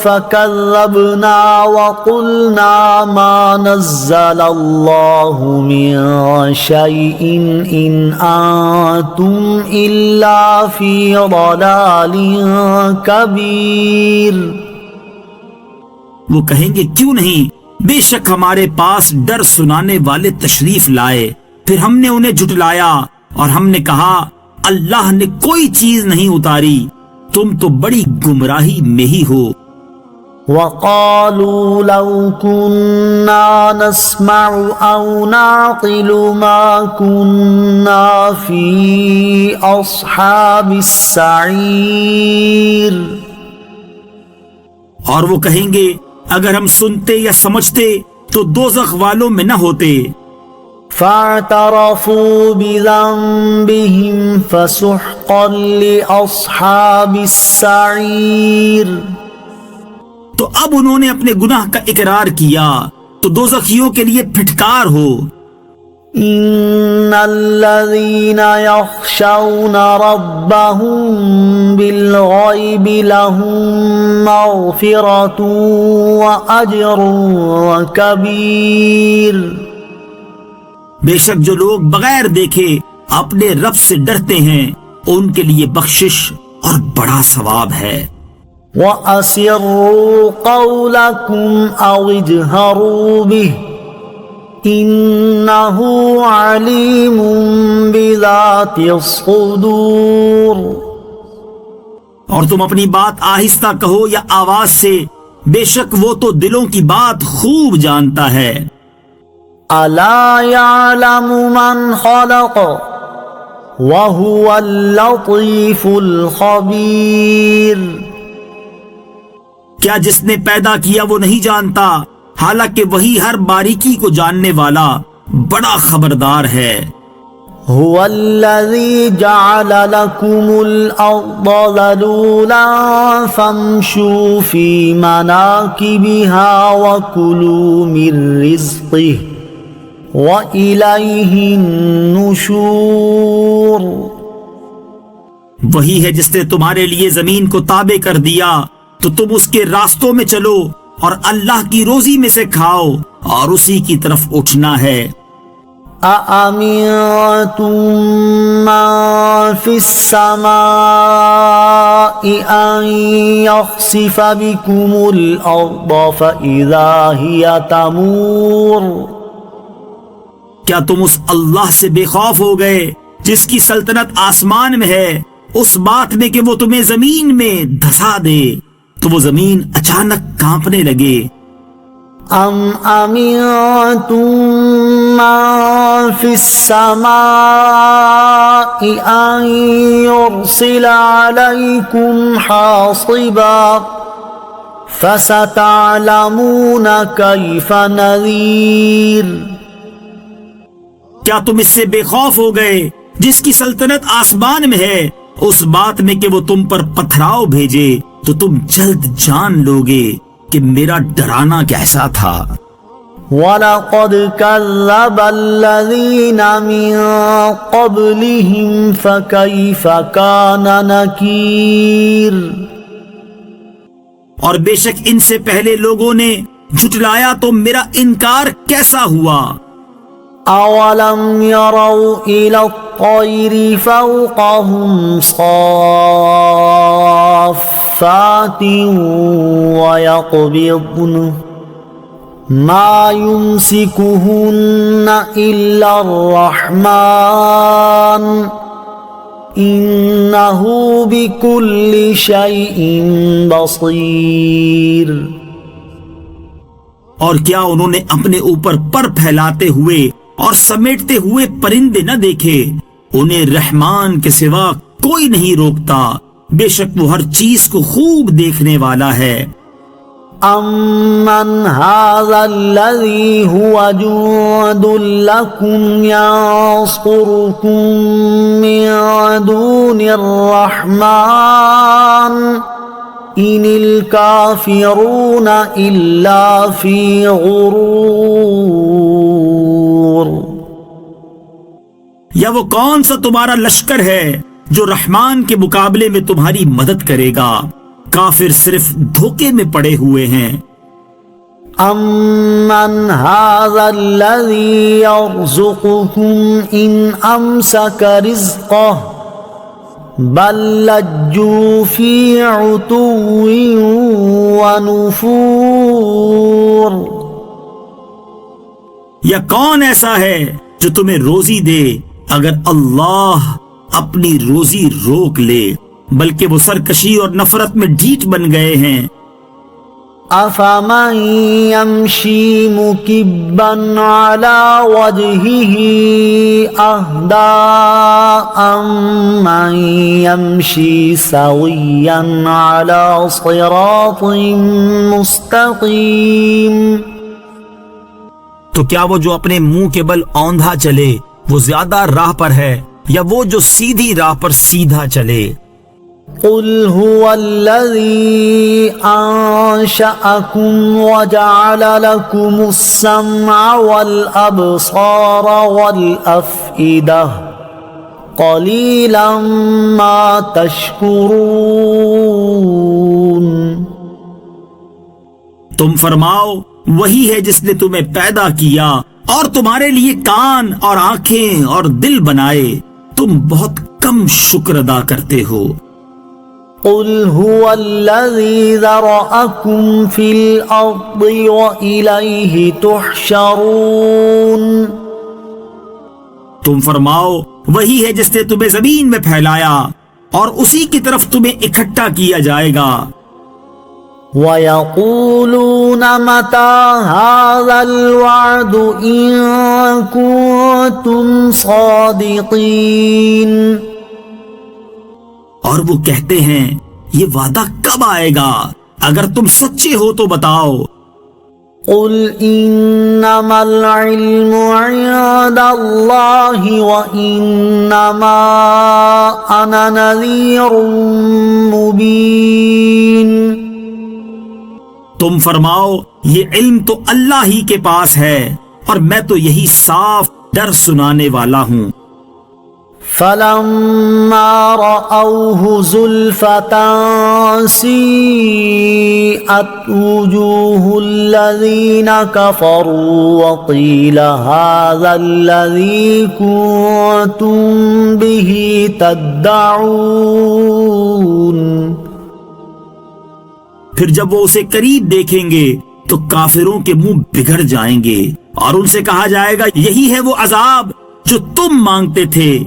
فكذبنا وقلنا ما نزل الله من شيء إن أنتم إلا في ضلال كبير۔ وہ کہیں گے کیوں نہیں، بے شک ہمارے پاس ڈر سنانے والے تشریف لائے، پھر ہم نے انہیں جھٹلایا اور ہم نے کہا اللہ نے کوئی چیز نہیں اتاری، تم تو بڑی گمراہی میں ہی ہو۔ وقالوا لو كنا نسمع أو نعقل ما كنا في أصحاب السعير۔ اور وہ کہیں گے اگر ہم سنتے یا سمجھتے تو دوزخ والوں میں نہ ہوتے۔ فاعترفوا بذنبهم فسحقا لأصحاب السعیر. تو اب انہوں نے اپنے گناہ کا اقرار کیا تو دوزخیوں کے لیے پھٹکار ہو. ان الذين يخشون ربهم بالغيب لهم مغفرة وأجر كبير. بے شک جو لوگ بغیر دیکھے اپنے رب سے ڈرتے ہیں ان کے لیے بخشش اور بڑا ثواب ہے. وَأَسِرُّوا قَوْلَكُمْ أَوْ اجْهَرُوا بِهِ إِنَّهُ عَلِيمٌ بِذَاتِ الصُّدُورِ. اور تم اپنی بات آہستہ کہو یا آواز سے، بے شک وہ تو دلوں کی بات خوب جانتا ہے. أَلَا يَعْلَمُ مَنْ خَلَقَ وَهُوَ اللَّطِيفُ الْخَبِيرُ. کیا جس نے پیدا کیا وہ نہیں جانتا، حالانکہ وہی ہر باریکی کو جاننے والا بڑا خبردار ہے. هو الذي جعل لكم الأرض ذلولا فامشوا في مناكبها وكلوا من رزقه وإليه النشور. وہی ہے جس نے تمہارے لیے زمین کو تابع کر دیا تو تم اس کے راستوں میں چلو اور اللہ کی روزی میں سے کھاؤ اور اسی کی طرف اٹھنا ہے. أَأَمِنتُم مَّن فِي السَّمَاءِ أَن يَخْسِفَ بِكُمُ الْأَرْضَ فَإِذَا هِيَ تَمُورُ. کیا تم اس اللہ سے بے خوف ہو گئے جس کی سلطنت آسمان میں ہے اس بات میں کہ وہ تمہیں زمین میں دھسا دے تو وہ زمین اچانک کانپنے لگے. ام امنتم من فی السماء ان یرسل علیکم حاصبا فستعلمون کیف نذیر. کیا تم اس سے بے خوف ہو گئے جس کی سلطنت آسمان میں ہے اس بات میں کہ وہ تم پر پتھراؤ بھیجے تو تم جلد جان لوگے کہ میرا ڈرانا کیسا تھا. وَلَقَدْ كَذَّبَ الَّذِينَ مِن قَبْلِهِمْ فَكَيْفَ كَانَ نَكِيرٌ. اور بے شک ان سے پہلے لوگوں نے جھٹلایا تو میرا انکار کیسا ہوا. أَوَلَمْ يَرَوْا إِلَى الطَّيْرِ فَوْقَهُمْ صَافَّاتٍ وَيَقْبِضْنَ مَا يُمْسِكُهُنَّ إِلَّا الرَّحْمَنُ إِنَّهُ بِكُلِّ شَيْءٍ بَصِيرٌ. اور کیا انہوں نے اپنے اوپر پر پھیلاتے ہوئے اور سمیٹتے ہوئے پرندے نہ دیکھے؟ انہیں رحمان کے سوا کوئی نہیں روکتا، بے شک وہ ہر چیز کو خوب دیکھنے والا ہے. أَمَّنْ هَذَا الَّذِي هُوَ جُندٌ لَكُمْ يَنصُرُكُم مِّن دُونِ الرَّحْمَنِ إِنِ الْكَافِرُونَ إِلَّا فِي غُرُورٍ. یا وہ کون سا تمہارا لشکر ہے جو رحمان کے مقابلے میں تمہاری مدد کرے گا؟ کافر صرف دھوکے میں پڑے ہوئے ہیں. أَمَّنْ هَذَا الَّذِي يَرْزُقُكُمْ إِنْ أَمْسَكَ رِزْقَهُ بَل لَّجُّوا فِي عُتُوٍّ وَنُفُورٍ. یا کون ایسا ہے جو تمہیں روزی دے اگر اللہ اپنی روزی روک لے، بلکہ وہ سرکشی اور نفرت میں ڈھیٹ بن گئے ہیں. أَفَمَن يَمْشِي مُكِبًّا عَلَى وَجْهِهِ أَهْدَىٰ أَمَّن يَمْشِي سَوِيًّا عَلَى صِرَاطٍ مُسْتَقِيمٍ. تو کیا وہ جو اپنے منہ کے بل اوندھا چلے وہ زیادہ راہ پر ہے یا وہ جو سیدھی راہ پر سیدھا چلے؟ قل هو الذي أنشأكم وجعل لكم السمع والأبصار والأفئدة قليلا ما تشكرون۔ تم فرماؤ وہی ہے جس نے تمہیں پیدا کیا اور تمہارے لیے کان اور آنکھیں اور دل بنائے، تم بہت کم شکر ادا کرتے ہو۔ قل هو الذي ذرأكم في الأرض وإليه تحشرون۔ تم فرماؤ وہی ہے جس نے تمہیں زمین میں پھیلایا اور اسی کی طرف تمہیں اکٹھا کیا جائے گا۔ وَيَقُولُونَ مَتَى هَذَا الْوَعْدُ إِن كُنتُمْ صَادِقِينَ۔ اور وہ کہتے ہیں یہ وعدہ کب آئے گا؟ اگر تم سچے ہو تو بتاؤ۔ قُلْ إِنَّمَا الْعِلْمُ عِندَ اللَّهِ وَإِنَّمَا أَنَا نَذِيرٌ مُبِينٌ۔ تم فرماؤ یہ علم تو اللہ ہی کے پاس ہے اور میں تو یہی صاف ڈر سنانے والا ہوں۔ فَلَمَّا رَأَوْهُ زُلْفَةً سِيئَتْ وُجُوهُ الَّذِينَ كَفَرُوا وَقِيلَ هَذَا الَّذِي كُنتُم بِهِ تَدَّعُونَ۔ پھر جب وہ اسے قریب دیکھیں گے تو کافروں کے منہ بگڑ جائیں گے اور ان سے کہا جائے گا یہی ہے وہ عذاب جو تم مانگتے تھے۔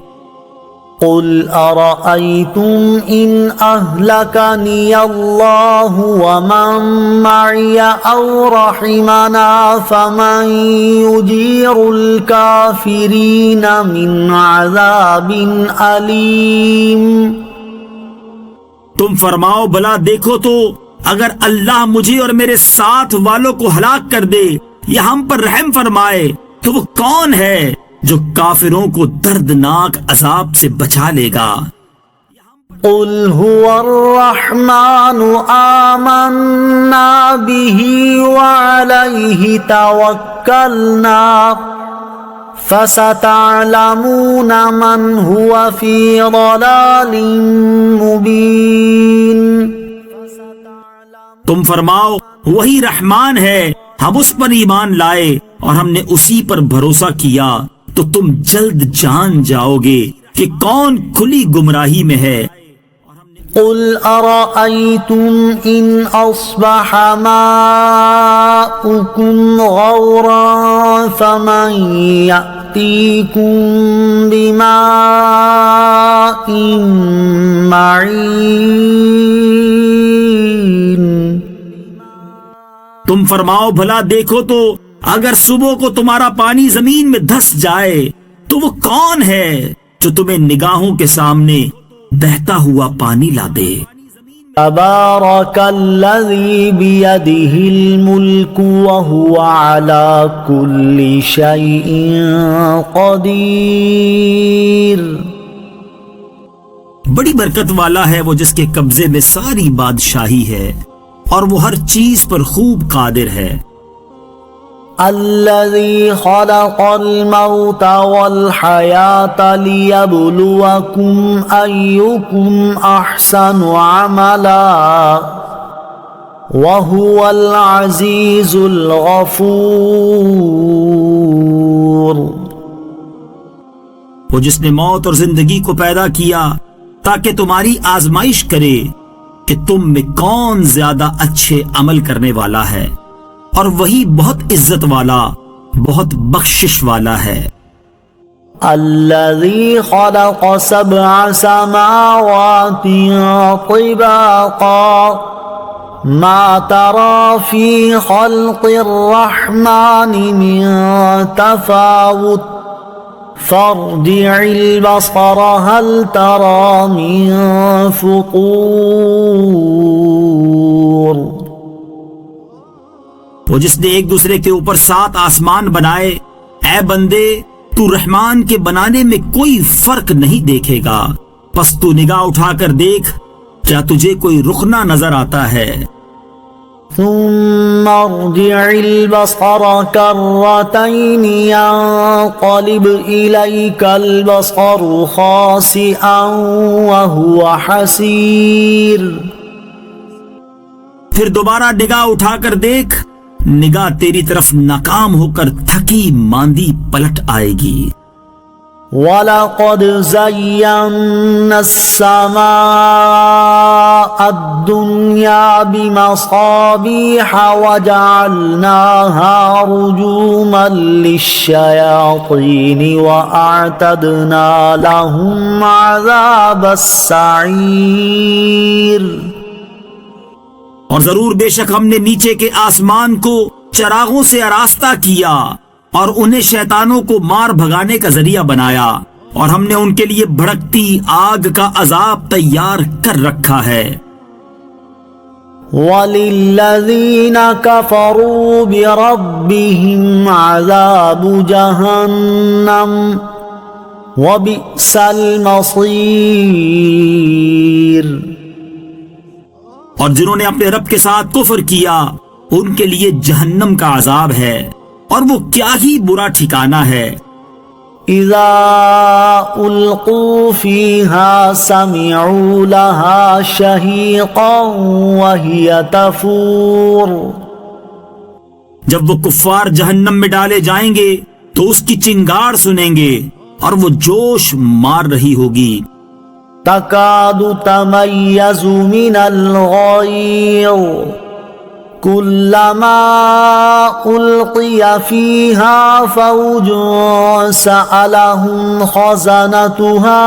قُلْ أَرَأَيْتُمْ إِنْ أَهْلَكَنِيَ اللَّهُ وَمَن مَّعِيَ أَوْ رَحِمَنَا فَمَن يُجِيرُ الْكَافِرِينَ مِنْ عَذَابٍ أَلِيمٍ۔ تم فرماؤ بھلا دیکھو تو اگر اللہ مجھے اور میرے ساتھ والوں کو ہلاک کر دے یا ہم پر رحم فرمائے تو وہ کون ہے جو کافروں کو دردناک عذاب سے بچا لے گا؟ قُلْ هُوَ الرَّحْمَنُ آمَنَّا بِهِ وَعَلَيْهِ تَوَكَّلْنَا فَسَتَعْلَمُونَ مَنْ هُوَ فِي ضَلَالٍ مُبِينٍ۔ تم فرماؤ وہی رحمان ہے، ہم اس پر ایمان لائے اور ہم نے اسی پر بھروسہ کیا تو تم جلد جان جاؤ گے کہ کون کھلی گمراہی میں ہے۔ قُلْ أَرَأَيْتُمْ إِنْ أَصْبَحَ مَاؤُكُمْ غَوْرًا فَمَنْ يَأْتِيكُمْ بِمَاءٍ مَّعِينٍ۔ تم فرماؤ بھلا دیکھو تو اگر صبح کو تمہارا پانی زمین میں دھس جائے تو وہ کون ہے جو تمہیں نگاہوں کے سامنے بہتا ہوا پانی لا دے؟ تبارک الذی بیدہ الملک وہو علی کل شیء قدیر۔ بڑی برکت والا ہے وہ جس کے قبضے میں ساری بادشاہی ہے اور وہ ہر چیز پر خوب قادر ہے۔ الذی خلق الموت والحیاة لیبلوکم ایکم احسن عملا وہو العزیز الغفور۔ وہ جس نے موت اور زندگی کو پیدا کیا تاکہ تمہاری آزمائش کرے کہ تم میں کون زیادہ اچھے عمل کرنے والا ہے، اور وہی بہت عزت والا بہت بخشش والا ہے۔ الذي خلق 7 سماوات طباقا ما ترى في خلق الرحمن من تفاوت فارجع البصر هل ترى من فطور۔ وہ جس نے ایک دوسرے کے اوپر 7 آسمان بنائے، اے بندے تو رحمان کے بنانے میں کوئی فرق نہیں دیکھے گا، پس تو نگاہ اٹھا کر دیکھ، کیا تجھے کوئی رخنہ نظر آتا ہے؟ ثم ارجع البصر كرتين ينقلب إليك البصر خاسئا وهو حسير. پھر دوبارہ نگاہ اٹھا کر دیکھ، نگاہ تیری طرف ناکام ہو کر تھکی ماندی پلٹ آئے گی. وَلَقَدْ زَيَّنَّا السَّمَاءَ الدُّنْيَا بِمَصَابِيحَ وَجَعَلْنَاهَا رُجُومًا لِلشَّيَاطِينِ وَأَعْتَدْنَا لَهُمْ عَذَابَ السَّعِيرِ. اور ضرور بے شک ہم نے نیچے کے آسمان کو چراغوں سے آراستہ کیا اور انہیں شیطانوں کو مار بھگانے کا ذریعہ بنایا، اور ہم نے ان کے لیے بھڑکتی آگ کا عذاب تیار کر رکھا ہے. وَلِلَّذِينَ كَفَرُوا بِرَبِّهِمْ عَذَابُ جَهَنَّمَ وَبِئْسَ الْمَصِيرُ. اور جنہوں نے اپنے رب کے ساتھ کفر کیا ان کے لیے جہنم کا عذاب ہے، اور وہ کیا ہی برا ٹھکانہ ہے. اذا القوا فيها سمعوا لها شهيقا وهي تفور. جب وہ کفار جہنم میں ڈالے جائیں گے تو اس کی چنگاڑ سنیں گے اور وہ جوش مار رہی ہوگی. تكاد تميز من الغيظ كلما ألقي فيها فوج سألهم خزنتها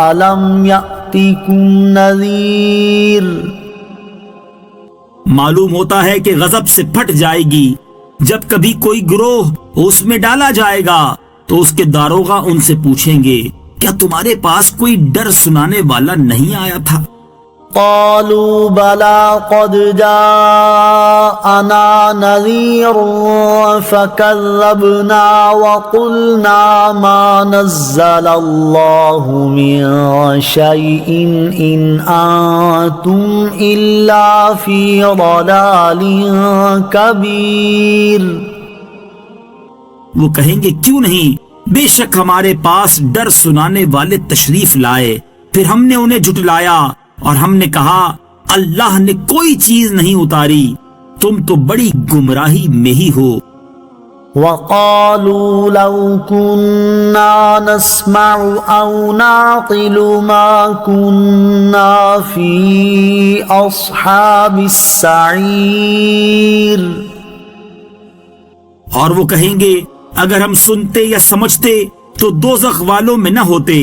ألم يأتكم نذير. معلوم ہوتا ہے کہ غضب سے پھٹ جائے گی جب کبھی کوئی گروہ اس میں ڈالا جائے گا تو اس کے داروغہ ان سے پوچھیں گے کیا تمہارے پاس کوئی ڈر سنانے والا نہیں آیا تھا؟ قالوا بلى قد جاءنا نذير فكذبنا وقلنا ما نزل الله من شيء إن أنتم إلا في ضلال كبير. وہ کہیں گے کیوں نہیں، بے شک ہمارے پاس ڈر سنانے والے تشریف لائے. پھر ہم نے انہیں جھٹلایا اور ہم نے کہا اللہ نے کوئی چیز نہیں اتاری، تم تو بڑی گمراہی میں ہی ہو. وقالوا لو كنا نسمع أو نعقل ما كنا في أصحاب السعير. اور وہ کہیں گے اگر ہم سنتے یا سمجھتے تو دوزخ والوں میں نہ ہوتے.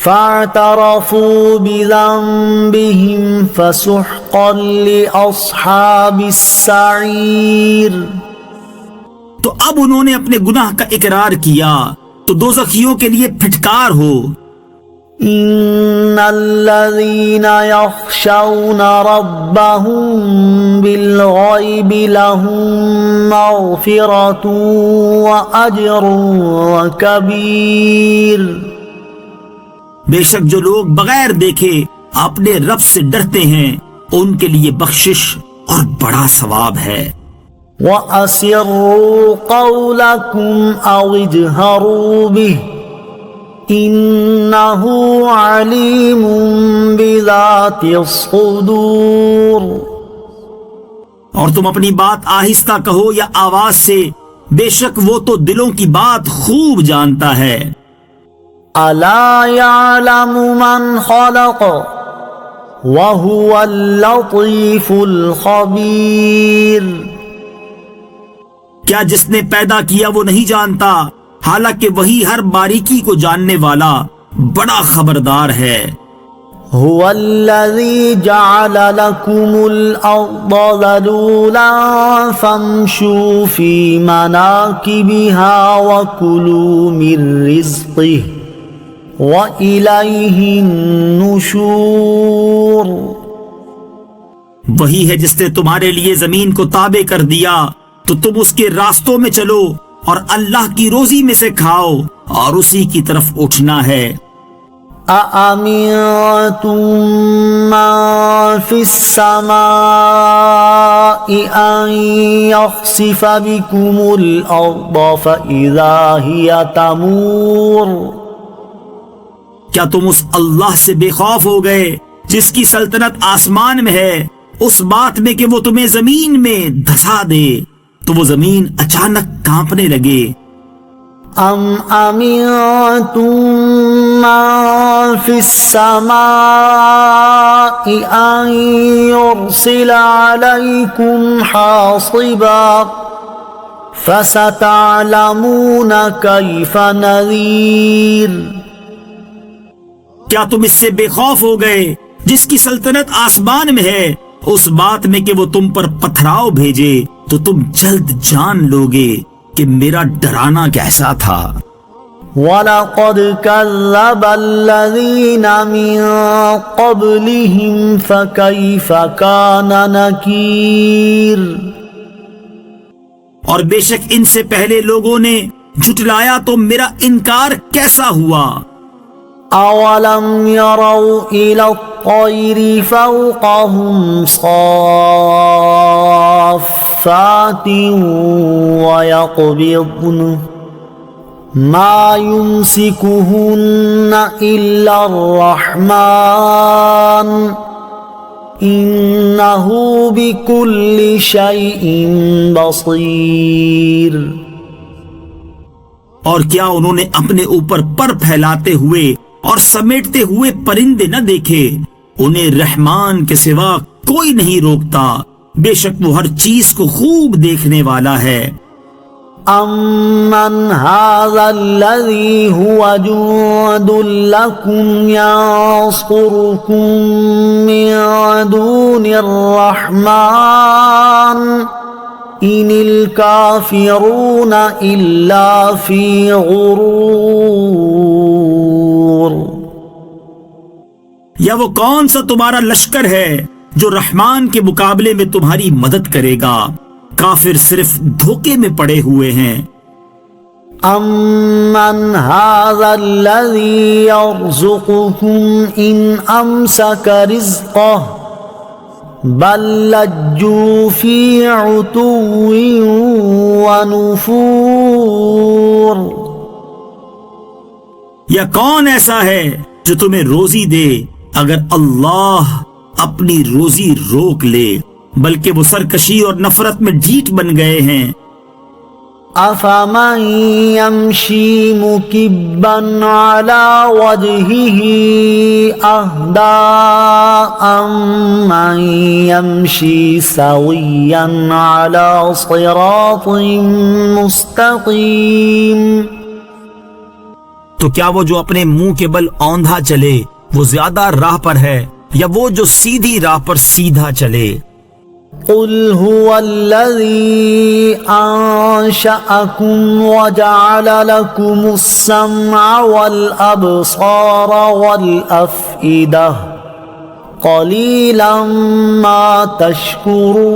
فاعترفوا بذنبهم فسحقا لأصحاب السعير. تو اب انہوں نے اپنے گناہ کا اقرار کیا تو دوزخیوں کے لیے پھٹکار ہو. ان الذين يخشون ربهم بالغيب لهم مغفرة وأجر كبير. بے شک جو لوگ بغیر دیکھے اپنے رب سے ڈرتے ہیں ان کے لیے بخشش اور بڑا ثواب ہے. وَأَسِرُّوا قَوْلَكُمْ أَوْ اجْهَرُوا بِهِ إِنَّهُ عَلِيمٌ بِذَاتِ الصُّدُورِ. اور تم اپنی بات آہستہ کہو یا آواز سے، بے شک وہ تو دلوں کی بات خوب جانتا ہے. أَلَا يَعْلَمُ مَنْ خَلَقَ وَهُوَ اللَّطِيفُ الْخَبِيرُ. کیا جس نے پیدا کیا وہ نہیں جانتا، حالانکہ وہی ہر باریکی کو جاننے والا بڑا خبردار ہے. هو الذي جعل لكم الأرض ذلولا فامشوا في مناكبها وكلوا من رزقه وإليه النشور. وہی ہے جس نے تمہارے لیے زمین کو تابع کر دیا تو تم اس کے راستوں میں چلو اور اللہ کی روزی میں سے کھاؤ اور اسی کی طرف اٹھنا ہے۔ أأمنتم من في السماء أن يخسف بكم الأرض فإذا هي تمور کیا تم اس اللہ سے بے خوف ہو گئے جس کی سلطنت آسمان میں ہے اس بات میں کہ وہ تمہیں زمین میں دھسا دے تو وہ زمین اچانک کانپنے لگے؟ أم أمنتم من في السماء أن يرسل عليكم حاصبا فستعلمون كيف نذير کیا تم اس سے بے خوف ہو گئے جس کی سلطنت آسمان میں ہے اس بات میں کہ وہ تم پر پتھراؤ بھیجے تو تم جلد جان لوگے کہ میرا ڈرانا کیسا تھا۔ وَلَقَدْ كَذَّبَ الَّذِينَ مِن قَبْلِهِمْ فَكَيْفَ كَانَ نَكِيرٌ اور بے شک ان سے پہلے لوگوں نے جھٹلایا تو میرا انکار کیسا ہوا۔ أَوَلَمْ يَرَوْا إِلَى الطَّيْرِ فَوْقَهُمْ صَافَّاتٍ وَيَقْبِضْنَ مَا يُمْسِكُهُنَّ إِلَّا الرَّحْمَنُ إِنَّهُ بِكُلِّ شَيْءٍ بَصِيرٌ اور کیا انہوں نے اپنے اوپر پر پھیلاتے ہوئے اور سمیٹتے ہوئے پرندے نہ دیکھے؟ انہیں رحمان کے سوا کوئی نہیں روکتا، بے شک وہ ہر چیز کو خوب دیکھنے والا ہے۔ أَمَّنْ هَذَا الَّذِي هُوَ جُندٌ لَكُمْ يَنصُرُكُم مِّن دُونِ الرَّحْمَنِ إِنِ الْكَافِرُونَ إِلَّا فِي غُرُورٍ یا وہ کون سا تمہارا لشکر ہے جو رحمان کے مقابلے میں تمہاری مدد کرے گا؟ کافر صرف دھوکے میں پڑے ہوئے ہیں۔ أَمَّنْ هَذَا الَّذِي يَرْزُقُكُمْ إِنْ أَمْسَكَ رِزْقَهُ بَل لَّجُّوا فِي عُتُوٍّ وَنُفُورٍ یا کون ایسا ہے جو تمہیں روزی دے اگر اللہ اپنی روزی روک لے؟ بلکہ وہ سرکشی اور نفرت میں ڈھیٹ بن گئے ہیں۔ أَفَمَن يَمْشِي مُكِبًّا عَلَى وَجْهِهِ أَهْدَىٰ أَمَّن يَمْشِي سَوِيًّا عَلَى صِرَاطٍ مُسْتَقِيمٍ تو کیا وہ جو اپنے منہ کے بل اوندھا چلے وہ زیادہ راہ پر ہے یا وہ جو سیدھی راہ پر سیدھا چلے؟ قُلْ هُوَ الَّذِي أَنشَأَكُمْ وَجَعَلَ لَكُمُ السَّمْعَ وَالْأَبْصَارَ وَالْأَفْئِدَةَ قَلِيلًا مَا تَشْكُرُونَ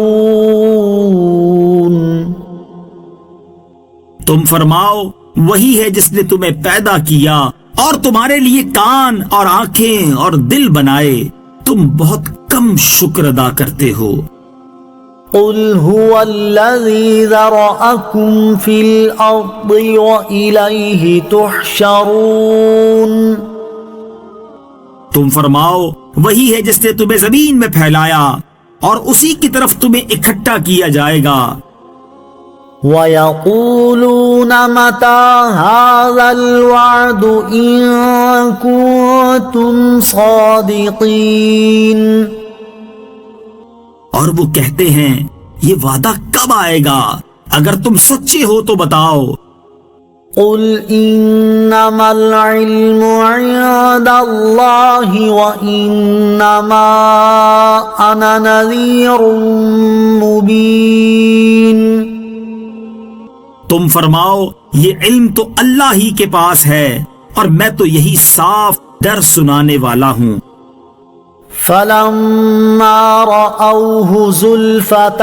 تم فرماؤ وہی ہے جس نے تمہیں پیدا کیا اور تمہارے لیے کان اور آنکھیں اور دل بنائے، تم بہت کم شکر ادا کرتے ہو۔ قُلْ هُوَ الَّذِي ذَرَأَكُمْ فِي الْأَرْضِ وَإِلَيْهِ تُحْشَرُونَ تم فرماؤ وہی ہے جس نے تمہیں زمین میں پھیلایا اور اسی کی طرف تمہیں اکٹھا کیا جائے گا۔ وَيَقُولُونَ مَتَى هَذَا الْوَعْدُ إِن كُنتُمْ صَادِقِينَ اور وہ کہتے ہیں یہ وعدہ کب آئے گا؟ اگر تم سچے ہو تو بتاؤ۔ قُلْ إِنَّمَا الْعِلْمُ عِندَ اللَّهِ وَإِنَّمَا أَنَا نَذِيرٌ مُبِينٌ تم فرماؤ یہ علم تو اللہ ہی کے پاس ہے اور میں تو یہی صاف ڈر سنانے والا ہوں۔ فلما رأوه زلفة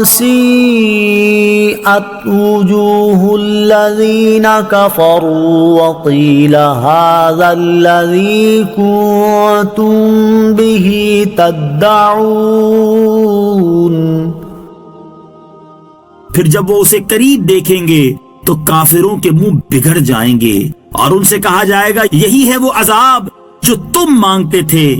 سيئت وجوه الذين كفروا وقيل هذا الذي كنتم به تدعون. پھر جب وہ اسے قریب دیکھیں گے تو کافروں کے منہ بگڑ جائیں گے اور ان سے کہا جائے گا یہی ہے وہ عذاب جو تم مانگتے تھے.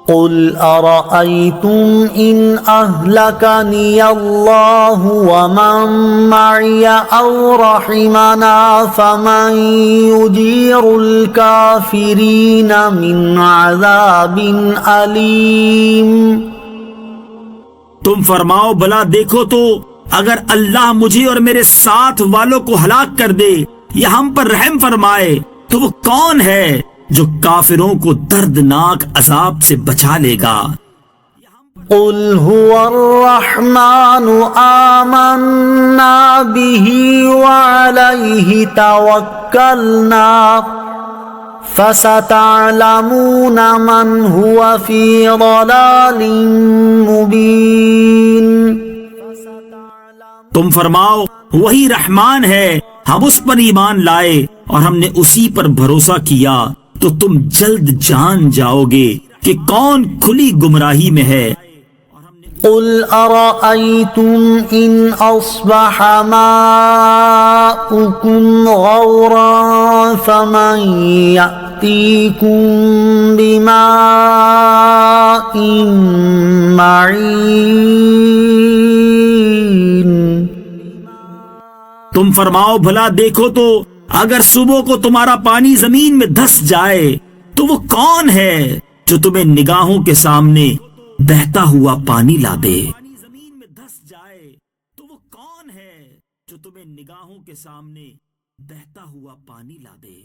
قل أرأيتم إن أهلكني الله ومن معي أو رحمنا فمن يجير الكافرين من عذاب أليم. تم فرماؤ بلا دیکھو تو اگر اللہ مجھے اور میرے ساتھ والوں کو ہلاک کر دے یا ہم پر رحم فرمائے تو وہ کون ہے جو کافروں کو دردناک عذاب سے بچا لے گا. قل هو الرحمن آمنا به وعليه توكلنا فستعلمون من هو في ضلال مبين. تم فرماؤ وہی رحمان ہے، ہم اس پر ایمان لائے اور ہم نے اسی پر بھروسہ کیا تو تم جلد جان جاؤ گے کہ کون کھلی گمراہی میں ہے. قل أرأيتم إن أصبح ماؤكم غورا فمن يأتيكم بماء معين. تم فرماؤ بھلا دیکھو تو اگر صبح کو تمہارا پانی زمین میں دھس جائے تو وہ کون ہے جو تمہیں نگاہوں کے سامنے بہتا ہوا پانی لا دے. زمین میں دھس جائے تو وہ کون ہے جو تمہیں نگاہوں کے سامنے بہتا ہوا پانی لا دے.